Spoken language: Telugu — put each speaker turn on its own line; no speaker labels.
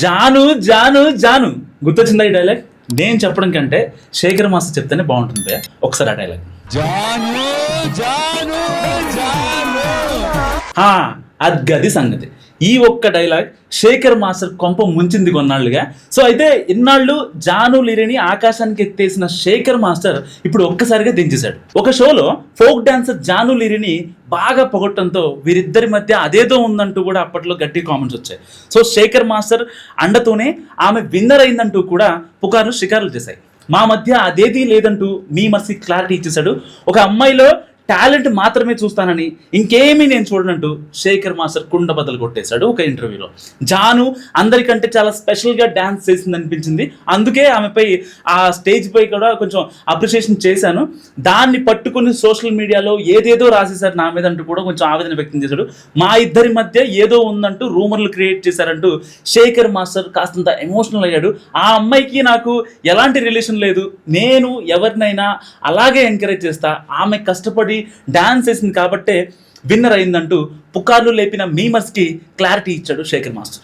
జాను జాను జాను గుర్తొచ్చిందా ఈ డైలాగ్? నేను చెప్పడం కంటే శేఖర్ మాస్టర్ చెప్తేనే బాగుంటుంది భయ్యా. ఒకసారి ఆ డైలాగ్.
జాను జాను జాను
అది గది సంగతి. ఈ ఒక్క డైలాగ్ శేఖర్ మాస్టర్ కొంప ముంచింది కొన్నాళ్ళుగా. సో అయితే ఇన్నాళ్ళు జాను లిరిని ఆకాశానికి ఎత్తేసిన శేఖర్ మాస్టర్ ఇప్పుడు ఒక్కసారిగా దించేశాడు. ఒక షోలో ఫోక్ డాన్సర్ జాను లిరిని బాగా పొగట్టడంతో వీరిద్దరి మధ్య అదేదో ఉందంటూ కూడా అప్పట్లో గట్టి కామెంట్స్ వచ్చాయి. సో శేఖర్ మాస్టర్ అండతోనే ఆమె విన్నర్ అయిందంటూ కూడా పుకార్లు షికారులు చేశాయి. మా మధ్య అదేదీ లేదంటూ మీ మర్సి క్లారిటీ ఇచ్చేశాడు. ఒక అమ్మాయిలో టాలెంట్ మాత్రమే చూస్తానని ఇంకేమీ నేను చూడనంటూ శేఖర్ మాస్టర్ కుండ బద్దలు కొట్టేశాడు ఒక ఇంటర్వ్యూలో. జాను అందరికంటే చాలా స్పెషల్గా డ్యాన్స్ చేసింది అనిపించింది. అందుకే ఆమెపై ఆ స్టేజ్ పై కూడా కొంచెం అప్రిషియేషన్ చేశాను. దాన్ని పట్టుకుని సోషల్ మీడియాలో ఏదేదో రాసేశారు నా మీద అంటూ కూడా కొంచెం ఆవేదన వ్యక్తం చేశాడు. మా ఇద్దరి మధ్య ఏదో ఉందంటూ రూమర్లు క్రియేట్ చేశారంటూ శేఖర్ మాస్టర్ కాస్తంత ఎమోషనల్ అయ్యాడు. ఆ అమ్మాయికి నాకు ఎలాంటి రిలేషన్ లేదు, నేను ఎవరినైనా అలాగే ఎంకరేజ్ చేస్తా, ఆమె కష్టపడి డాన్స్ చేసింది కాబట్టే విన్నర్ అయిందంటూ పుకార్లు లేపిన మీమర్స్కి క్లారిటీ ఇచ్చాడు శేఖర్ మాస్టర్.